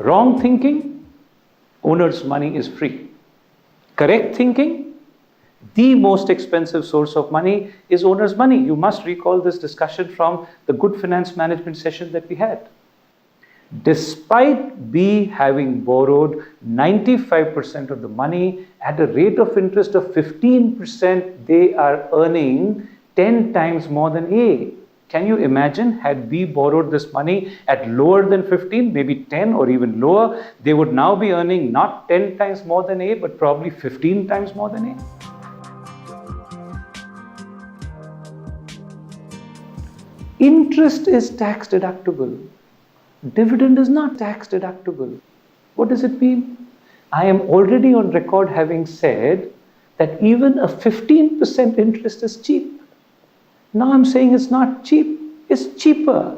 Wrong thinking, owner's money is free. Correct thinking, the most expensive source of money is owner's money. You must recall this discussion from the good finance management session that we had. Despite B having borrowed 95% of the money at a rate of interest of 15%, they are earning 10 times more than A. Can you imagine, had B borrowed this money at lower than 15, maybe 10 or even lower, they would now be earning not 10 times more than A, but probably 15 times more than A. Interest is tax deductible. Dividend is not tax deductible. What does it mean? I am already on record having said that even a 15% interest is cheap. Now I'm saying it's not cheap, it's cheaper.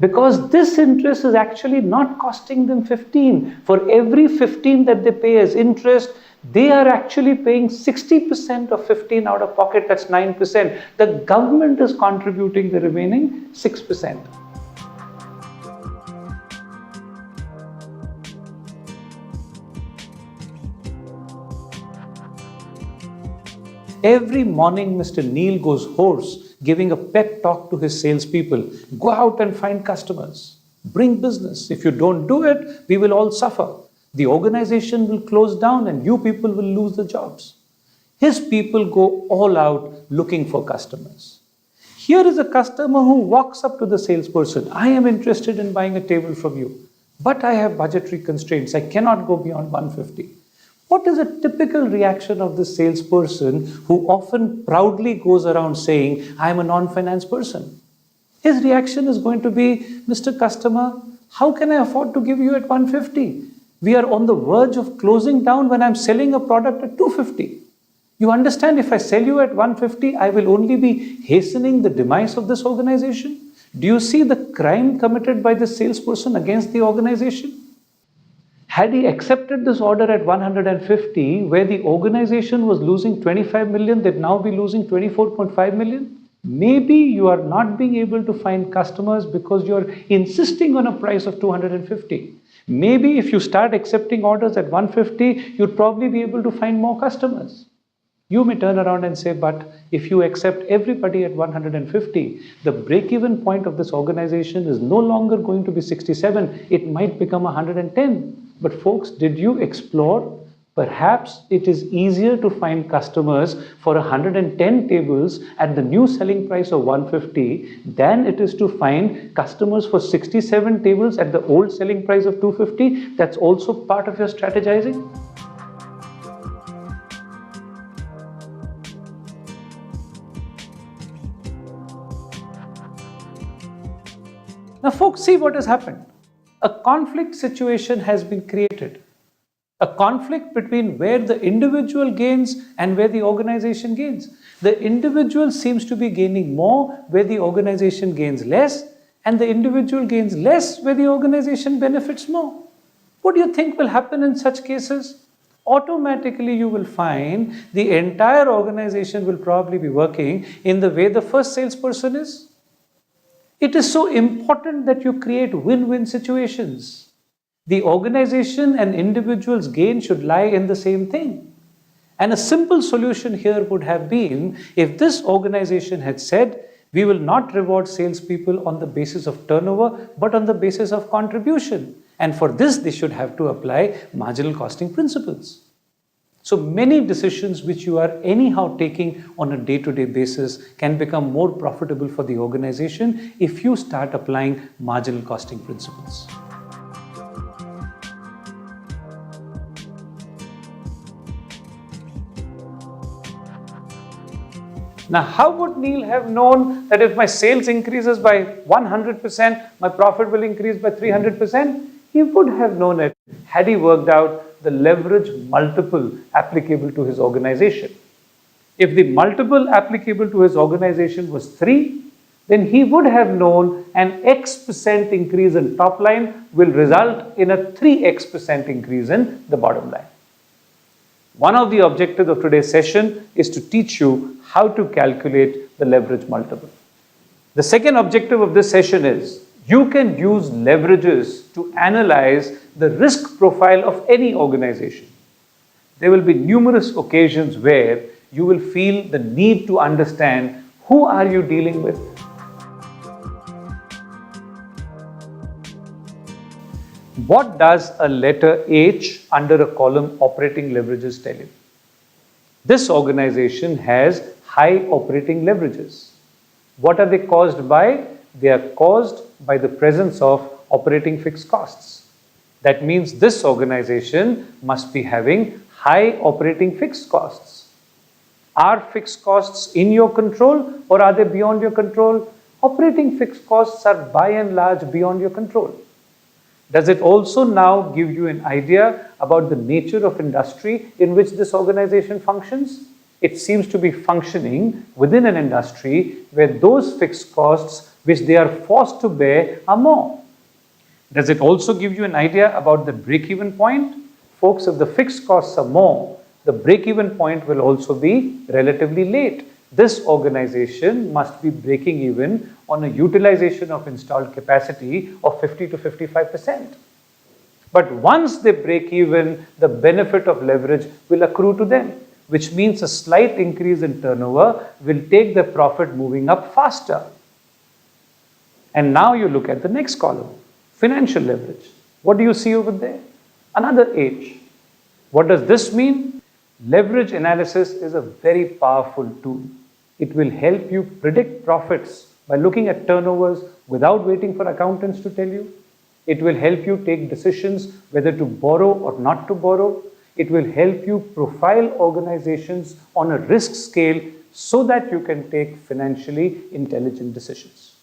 Because this interest is actually not costing them 15. For every 15 that they pay as interest, they are actually paying 60% of 15 out of pocket, that's 9%. The government is contributing the remaining 6%. Every morning, Mr. Neil goes hoarse, giving a pep talk to his salespeople. Go out and find customers. Bring business. If you don't do it, we will all suffer. The organization will close down and you people will lose the jobs. His people go all out looking for customers. Here is a customer who walks up to the salesperson. I am interested in buying a table from you, but I have budgetary constraints. I cannot go beyond 150. What is a typical reaction of the salesperson who often proudly goes around saying, I am a non-finance person? His reaction is going to be, Mr. Customer, how can I afford to give you at 150? We are on the verge of closing down when I'm selling a product at 250. You understand, if I sell you at 150, I will only be hastening the demise of this organization. Do you see the crime committed by the salesperson against the organization? Had he accepted this order at 150, where the organization was losing 25 million, they'd now be losing 24.5 million. Maybe you are not being able to find customers because you're insisting on a price of 250. Maybe if you start accepting orders at 150, you'd probably be able to find more customers. You may turn around and say, but if you accept everybody at 150, the break-even point of this organization is no longer going to be 67. It might become 110. But folks, did you explore? Perhaps it is easier to find customers for 110 tables at the new selling price of 150 than it is to find customers for 67 tables at the old selling price of 250. That's also part of your strategizing. Now, folks, see what has happened. A conflict situation has been created. A conflict between where the individual gains and where the organization gains. The individual seems to be gaining more where the organization gains less, and the individual gains less where the organization benefits more. What do you think will happen in such cases? Automatically you will find the entire organization will probably be working in the way the first salesperson is. It is so important that you create win-win situations. The organization and individuals' gain should lie in the same thing. And a simple solution here would have been if this organization had said, we will not reward salespeople on the basis of turnover, but on the basis of contribution. And for this, they should have to apply marginal costing principles. So many decisions which you are anyhow taking on a day-to-day basis can become more profitable for the organization if you start applying marginal costing principles. Now, how would Neil have known that if my sales increases by 100%, my profit will increase by 300%? He would have known it had he worked out the leverage multiple applicable to his organization. If the multiple applicable to his organization was 3, then he would have known an X% increase in top line will result in a 3X% increase in the bottom line. One of the objectives of today's session is to teach you how to calculate the leverage multiple. The second objective of this session is You can use leverages to analyze the risk profile of any organization. There will be numerous occasions where you will feel the need to understand who are you dealing with. What does a letter H under a column operating leverages tell you? This organization has high operating leverages. What are they caused by? They are caused by the presence of operating fixed costs. That means this organization must be having high operating fixed costs. Are fixed costs in your control or are they beyond your control? Operating fixed costs are by and large beyond your control. Does it also now give you an idea about the nature of industry in which this organization functions? It seems to be functioning within an industry where those fixed costs which they are forced to bear are more. Does it also give you an idea about the break-even point? Folks, if the fixed costs are more, the break-even point will also be relatively late. This organization must be breaking even on a utilization of installed capacity of 50 to 55%. But once they break even, the benefit of leverage will accrue to them, which means a slight increase in turnover will take the profit moving up faster. And now you look at the next column, financial leverage. What do you see over there? Another H. What does this mean? Leverage analysis is a very powerful tool. It will help you predict profits by looking at turnovers without waiting for accountants to tell you. It will help you take decisions whether to borrow or not to borrow. It will help you profile organizations on a risk scale so that you can take financially intelligent decisions.